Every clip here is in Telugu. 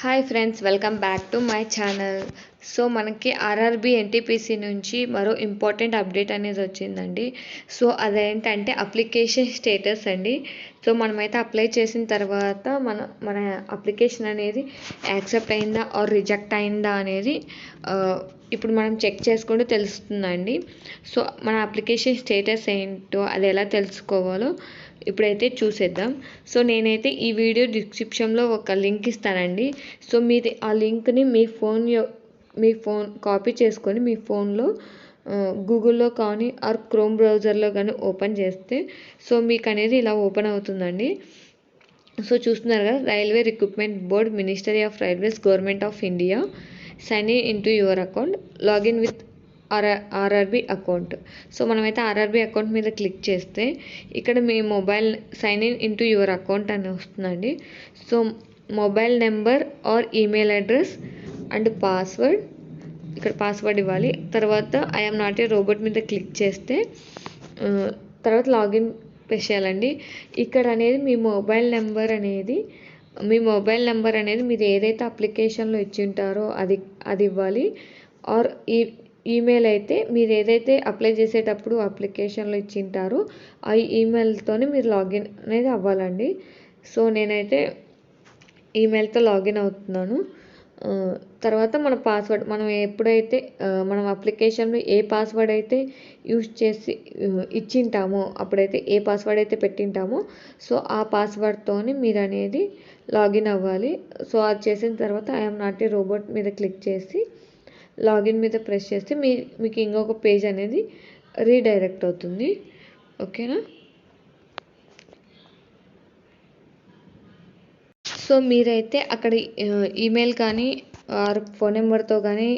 Hi friends, welcome back to my channel. So మనకి ఆర్ఆర్బి ఎన్టీపీసీ నుంచి మరో ఇంపార్టెంట్ అప్డేట్ అనేది వచ్చిందండి. సో అదేంటంటే అప్లికేషన్ స్టేటస్ అండి. సో మనమైతే అప్లై చేసిన తర్వాత మన అప్లికేషన్ అనేది యాక్సెప్ట్ అయిందా ఆర్ రిజెక్ట్ అయిందా అనేది ఇప్పుడు మనం చెక్ చేసుకుంటూ తెలుస్తుందండి. సో మన అప్లికేషన్ స్టేటస్ ఏంటో అది ఎలా తెలుసుకోవాలో ఇప్పుడైతే చూసేద్దాం. సో నేనైతే ఈ వీడియో డిస్క్రిప్షన్లో ఒక లింక్ ఇస్తానండి. సో మీరు ఆ లింక్ని మీ ఫోన్ కాపీ చేసుకొని మీ ఫోన్లో గూగుల్లో కానీ ఆర్ క్రోమ్ బ్రౌజర్లో కానీ ఓపెన్ చేస్తే సో మీకు అనేది ఇలా ఓపెన్ అవుతుందండి. సో చూస్తున్నారు కదా, railway recruitment board, ministry of railways, government of India, sign in to your account, login with RRB account. So మనమైతే ఆర్ఆర్బి అకౌంట్ మీద క్లిక్ చేస్తే ఇక్కడ మీ mobile sign in to your account అని వస్తుందండి. So mobile number or email address and password, ఇక్కడ పాస్వర్డ్ ఇవ్వాలి. తర్వాత ఐఎమ్ నాట్ ఏ రోబోట్ మీద క్లిక్ చేస్తే తర్వాత లాగిన్ ప్రెస్ చేయాలండి. ఇక్కడ అనేది మీ మొబైల్ నెంబర్ అనేది మీరు ఏదైతే అప్లికేషన్లో ఇచ్చి ఉంటారో అది ఇవ్వాలి. ఆర్ ఈమెయిల్ అయితే మీరు ఏదైతే అప్లై చేసేటప్పుడు అప్లికేషన్లో ఇచ్చింటారో ఆ ఈమెయిల్తోనే మీరు లాగిన్ అనేది అవ్వాలండి. సో నేనైతే ఈమెయిల్తో లాగిన్ అవుతున్నాను. తర్వాత మన పాస్వర్డ్ మనం ఎప్పుడైతే మనం అప్లికేషన్లో ఏ పాస్వర్డ్ అయితే యూజ్ చేసి ఇచ్చింటామో అప్పుడైతే ఏ పాస్వర్డ్ అయితే పెట్టింటామో సో ఆ పాస్వర్డ్తోని మీరు అనేది లాగిన్ అవ్వాలి. సో అది చేసిన తర్వాత ఐఎమ్ నాట్ ఏ రోబోట్ మీద క్లిక్ చేసి లాగిన్ మీద ప్రెస్ చేస్తే మీకు ఇంకొక పేజ్ అనేది రీడైరెక్ట్ అవుతుంది. ఓకేనా? సో మీరైతే అక్కడ ఈమెయిల్ కానీ ఆర్ ఫోన్ నెంబర్తో కానీ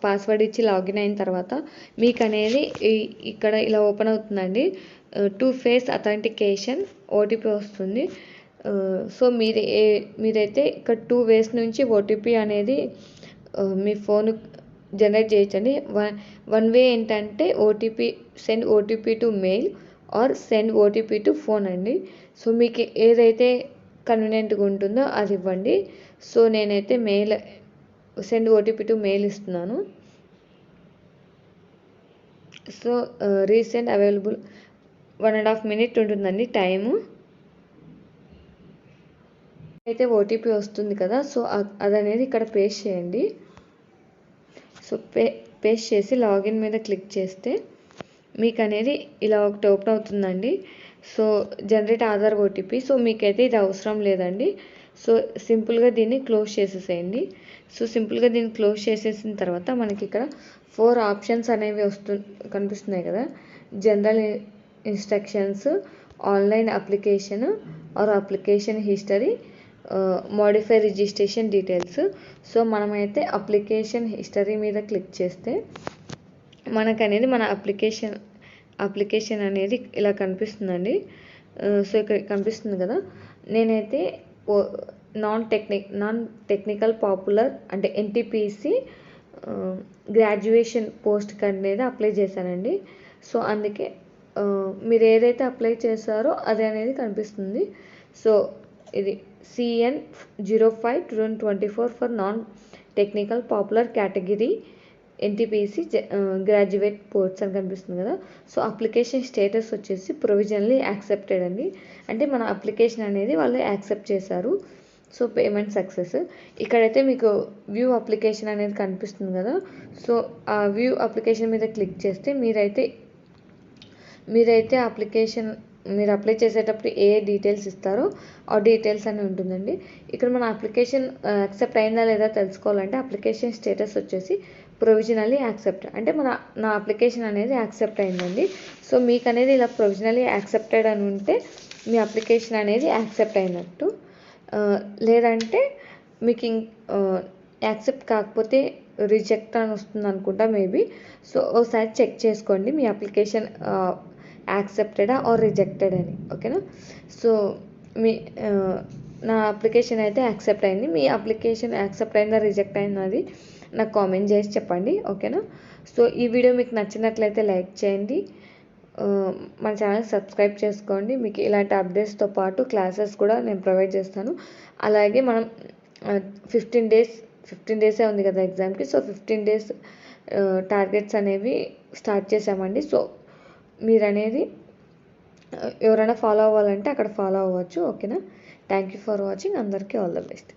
పాస్వర్డ్ ఇచ్చి లాగిన్ అయిన తర్వాత మీకు అనేది ఇక్కడ ఇలా ఓపెన్ అవుతుందండి. 2 ఫేస్ అథెంటికేషన్ ఓటీపీ వస్తుంది. సో మీరైతే ఇక్కడ 2 వేస్ నుంచి ఓటీపీ అనేది మీ ఫోన్ జనరేట్ చేయొచ్చండి. వన్ వే ఏంటంటే send OTP to mail or send OTP to phone అండి. సో మీకు ఏదైతే కన్వీనియంట్గా ఉంటుందో అది ఇవ్వండి. సో నేనైతే సెండ్ ఓటీపీ టు మెయిల్ ఇస్తున్నాను. సో రీసెంట్ అవైలబుల్ 1.5 minute ఉంటుందండి టైము. అయితే ఓటీపీ వస్తుంది కదా, సో అదనేది ఇక్కడ పేస్ట్ చేయండి. సో పేస్ట్ చేసి లాగిన్ మీద క్లిక్ చేస్తే మీకు అనేది ఇలా ఒకటి ఓపెన్ అవుతుందండి. So generate Aadhaar OTP. So మీకైతే ఇది అవసరం లేదండి. సో సింపుల్గా దీన్ని క్లోజ్ చేసేసేయండి. సో సింపుల్గా దీన్ని క్లోజ్ చేసేసిన తర్వాత మనకి ఇక్కడ 4 ఆప్షన్స్ అనేవి కనిపిస్తున్నాయి కదా. General instructions, online application or application history, modify registration details. So మనమైతే అప్లికేషన్ హిస్టరీ మీద క్లిక్ చేస్తే మనకనేది మన అప్లికేషన్ అనేది ఇలా కనిపిస్తుందండి. సో ఇక్కడ కనిపిస్తుంది కదా. నేనైతే నాన్ టెక్నికల్ పాపులర్ అంటే ఎన్టీపీసీ గ్రాడ్యుయేషన్ పోస్ట్కి అనేది అప్లై చేశానండి. సో అందుకే మీరు ఏదైతే అప్లై చేశారో అది అనేది కనిపిస్తుంది. సో ఇది CN 05/2024 for non technical popular category NTPC graduate post అని కనిపిస్తుంది కదా. సో అప్లికేషన్ స్టేటస్ వచ్చేసి ప్రొవిజనల్లీ యాక్సెప్టెడ్ అండి. అంటే మన అప్లికేషన్ అనేది వాళ్ళు యాక్సెప్ట్ చేశారు. So payment success. ఇక్కడైతే మీకు వ్యూ అప్లికేషన్ అనేది కనిపిస్తుంది కదా. సో ఆ వ్యూ అప్లికేషన్ మీద క్లిక్ చేస్తే మీరైతే అప్లికేషన్ మీరు అప్లై చేసేటప్పుడు ఏ డీటెయిల్స్ ఇస్తారో ఆ డీటెయిల్స్ అని ఉంటుందండి. ఇక్కడ మన అప్లికేషన్ యాక్సెప్ట్ అయిందా లేదా తెలుసుకోవాలంటే అప్లికేషన్ స్టేటస్ వచ్చేసి ప్రొవిజనల్లీ యాక్సెప్ట్ అంటే నా అప్లికేషన్ అనేది యాక్సెప్ట్ అయిందండి. సో మీకు అనేది ఇలా ప్రొవిజనల్లీ యాక్సెప్టెడ్ అని ఉంటే మీ అప్లికేషన్ అనేది యాక్సెప్ట్ అయినట్టు. లేదంటే మీకు యాక్సెప్ట్ కాకపోతే రిజెక్ట్ అని వస్తుంది అనుకుంటా మేబీ. సో ఒకసారి చెక్ చేసుకోండి మీ అప్లికేషన్ యాక్సెప్టెడా ఆర్ రిజెక్టెడ్ అని. ఓకేనా? సో నా అప్లికేషన్ అయితే యాక్సెప్ట్ అయింది. మీ అప్లికేషన్ యాక్సెప్ట్ అయిందా రిజెక్ట్ అయిందా అది నాకు కామెంట్ చేసి చెప్పండి. ఓకేనా? సో ఈ వీడియో మీకు నచ్చినట్లయితే లైక్ చేయండి, మన ఛానల్ సబ్స్క్రైబ్ చేసుకోండి. మీకు ఇలాంటి అప్డేట్స్తో పాటు క్లాసెస్ కూడా నేను ప్రొవైడ్ చేస్తాను. అలాగే మనం ఫిఫ్టీన్ డేసే ఉంది కదా ఎగ్జామ్కి. సో 15 డేస్ టార్గెట్స్ అనేవి స్టార్ట్ చేసామండి. సో మీరు అనేది ఎవరైనా ఫాలో అవ్వాలంటే అక్కడ ఫాలో అవ్వచ్చు. ఓకేనా? Thank you for watching. అందరికీ ఆల్ ద బెస్ట్.